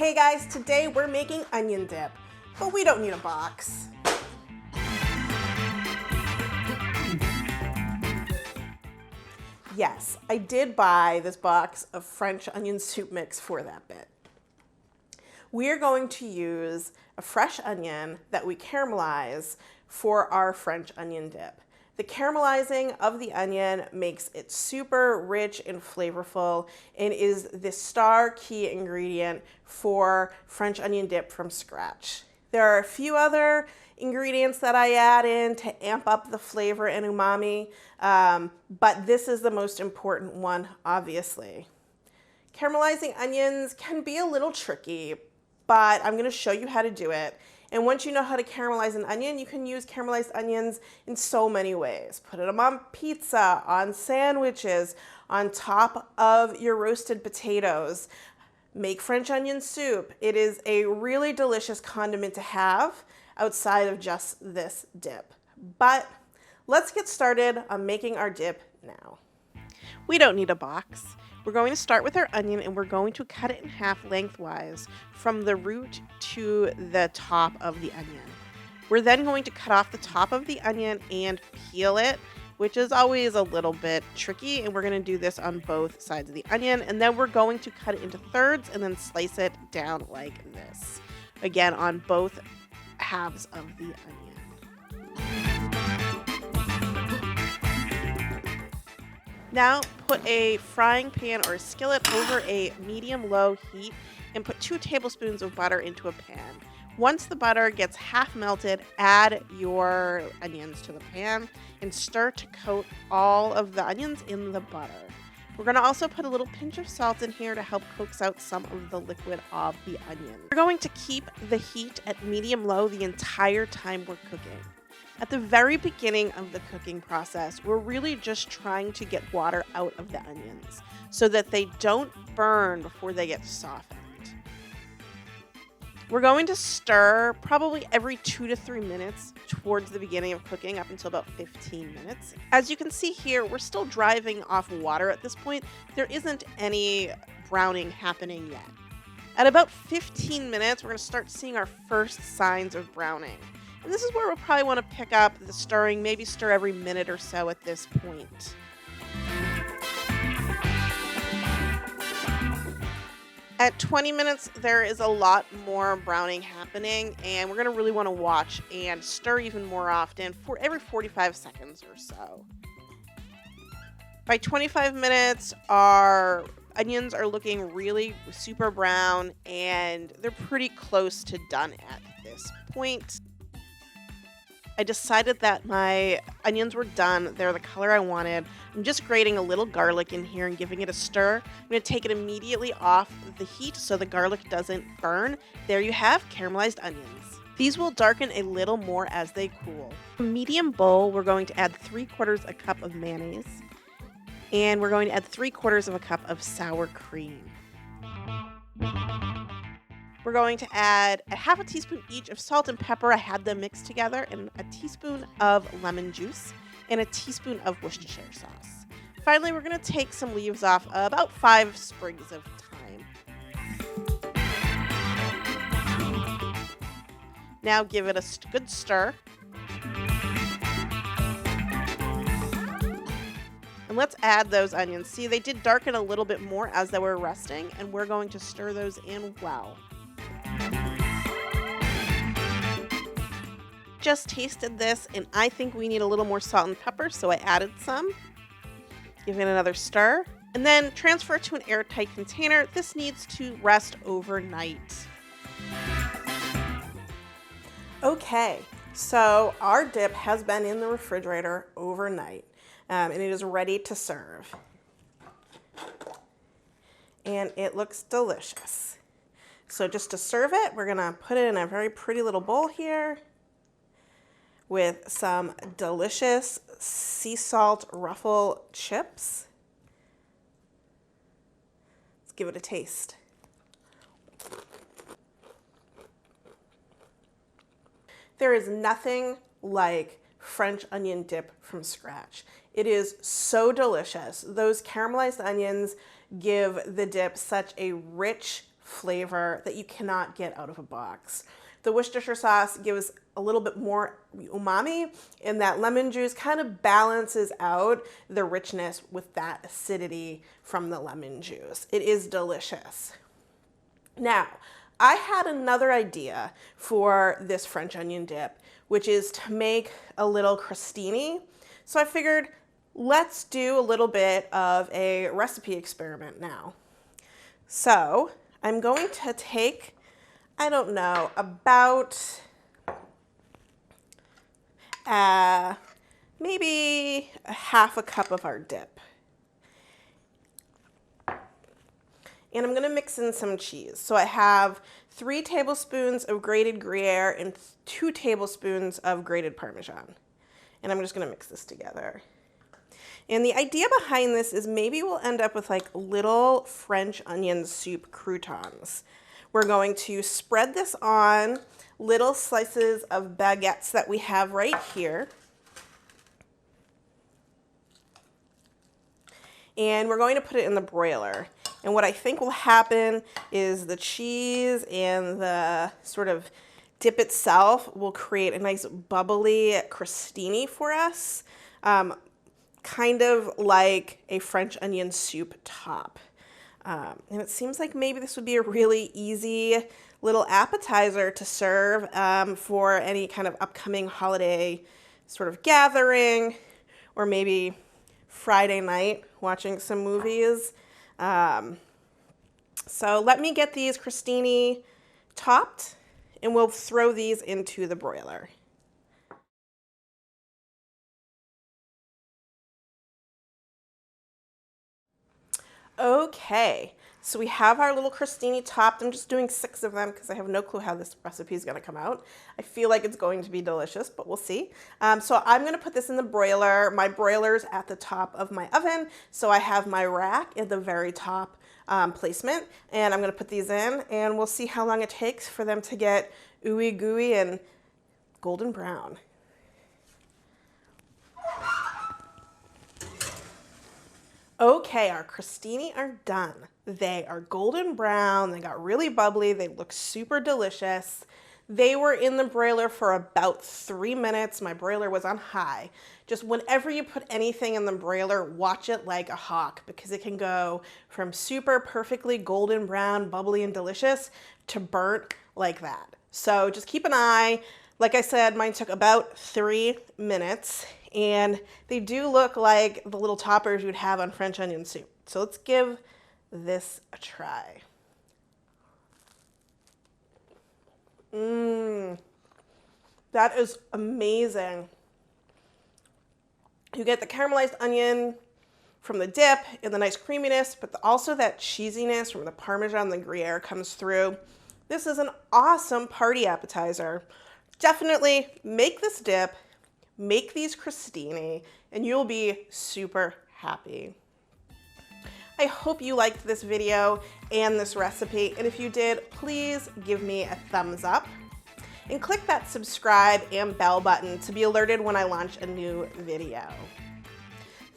Hey guys, today we're making onion dip, but we don't need a box. Yes, I did buy this box of French onion soup mix for that bit. We're going to use a fresh onion that we caramelize for our French onion dip. The caramelizing of the onion makes it super rich and flavorful and is the star key ingredient for French onion dip from scratch. There are a few other ingredients that I add in to amp up the flavor and umami, but this is the most important one, obviously. Caramelizing onions can be a little tricky, but I'm going to show you how to do it. And once you know how to caramelize an onion, you can use caramelized onions in so many ways. Put them on pizza, on sandwiches, on top of your roasted potatoes. Make French onion soup. It is a really delicious condiment to have outside of just this dip. But let's get started on making our dip now. We don't need a box. We're going to start with our onion and we're going to cut it in half lengthwise from the root to the top of the onion. We're then going to cut off the top of the onion and peel it, which is always a little bit tricky, and we're going to do this on both sides of the onion, and then we're going to cut it into thirds and then slice it down like this. Again, on both halves of the onion. Now put a frying pan or a skillet over a medium-low heat and put 2 tablespoons of butter into a pan. Once the butter gets half melted, add your onions to the pan and stir to coat all of the onions in the butter. We're going to also put a little pinch of salt in here to help coax out some of the liquid of the onion. We're going to keep the heat at medium-low the entire time we're cooking. At the very beginning of the cooking process, we're really just trying to get water out of the onions so that they don't burn before they get softened. We're going to stir probably every 2 to 3 minutes towards the beginning of cooking up until about 15 minutes. As you can see here, we're still driving off water at this point. There isn't any browning happening yet. At about 15 minutes, we're going to start seeing our first signs of browning. And this is where we'll probably want to pick up the stirring, maybe stir every minute or so at this point. At 20 minutes, there is a lot more browning happening, and we're going to really want to watch and stir even more often for every 45 seconds or so. By 25 minutes, our onions are looking really super brown, and they're pretty close to done at this point. I decided that my onions were done. They're the color I wanted. I'm just grating a little garlic in here and giving it a stir. I'm going to take it immediately off the heat so the garlic doesn't burn. There you have caramelized onions. These will darken a little more as they cool. In a medium bowl, we're going to add 3/4 a cup of mayonnaise. And we're going to add 3/4 a cup of sour cream. We're going to add a half a teaspoon each of salt and pepper. I had them mixed together, and a teaspoon of lemon juice and a teaspoon of Worcestershire sauce. Finally, we're going to take some leaves off, about 5 sprigs of thyme. Now give it a good stir. And let's add those onions. See, they did darken a little bit more as they were resting, and we're going to stir those in well. Just tasted this, and I think we need a little more salt and pepper, so I added some. Give it another stir, and then transfer it to an airtight container. This needs to rest overnight. Okay, so our dip has been in the refrigerator overnight, and it is ready to serve. And it looks delicious. So just to serve it, we're gonna put it in a very pretty little bowl here with some delicious sea salt ruffle chips. Let's give it a taste. There is nothing like French onion dip from scratch. It is so delicious. Those caramelized onions give the dip such a rich flavor that you cannot get out of a box. The Worcestershire sauce gives a little bit more umami, and that lemon juice kind of balances out the richness with that acidity from the lemon juice. It is delicious. Now, I had another idea for this French onion dip, which is to make a little crostini. So I figured, let's do a little bit of a recipe experiment now. So I'm going to take, I don't know, about maybe a half a cup of our dip. And I'm going to mix in some cheese. So I have 3 tablespoons of grated Gruyere and 2 tablespoons of grated Parmesan. And I'm just going to mix this together. And the idea behind this is maybe we'll end up with like little French onion soup croutons. We're going to spread this on little slices of baguettes that we have right here. And we're going to put it in the broiler. And what I think will happen is the cheese and the sort of dip itself will create a nice bubbly crostini for us, kind of like a French onion soup top. And it seems like maybe this would be a really easy little appetizer to serve for any kind of upcoming holiday sort of gathering, or maybe Friday night watching some movies. So let me get these crostini topped, and we'll throw these into the broiler. Okay, so we have our little crostini topped. I'm just doing 6 of them because I have no clue how this recipe is going to come out. I feel like it's going to be delicious, but we'll see. So I'm going to put this in the broiler. My broiler's at the top of my oven, so I have my rack at the very top placement, and I'm going to put these in, and we'll see how long it takes for them to get ooey gooey and golden brown. Okay, our crostini are done. They are golden brown, they got really bubbly, they look super delicious. They were in the broiler for about 3 minutes. My broiler was on high. Just whenever you put anything in the broiler, watch it like a hawk, because it can go from super perfectly golden brown, bubbly and delicious to burnt like that. So just keep an eye. Like I said, mine took about 3 minutes, and they do look like the little toppers you'd have on French onion soup. So let's give this a try. That is amazing. You get the caramelized onion from the dip and the nice creaminess, but also that cheesiness from the Parmesan, the Gruyere comes through. This is an awesome party appetizer. Definitely make this dip, make these crostini, and you'll be super happy. I hope you liked this video and this recipe, and if you did, please give me a thumbs up and click that subscribe and bell button to be alerted when I launch a new video.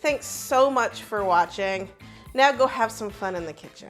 Thanks so much for watching. Now go have some fun in the kitchen.